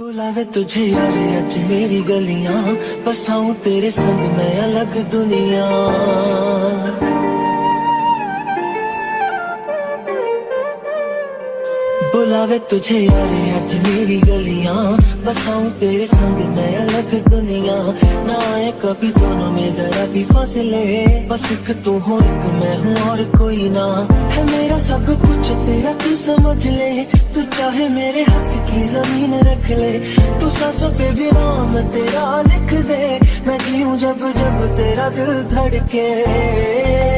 बुलावे तुझे यारे आज मेरी गलियां, बसाऊं तेरे संग मैं अलग दुनिया। बुलावे तुझे यारे आज मेरी गलियां, बसाऊं तेरे संग मैं अलग दुनिया। ना आए कभी दोनों में जरा भी फासले, बस एक तू हो एक मैं हूँ और कोई ना। है मेरा सब कुछ तेरा तू समझ ले, तू चाहे मेरे हक की जमीन रख ले। तू सांसों पे भी नाम तेरा लिख दे, मैं जीऊं जब जब तेरा दिल धड़के।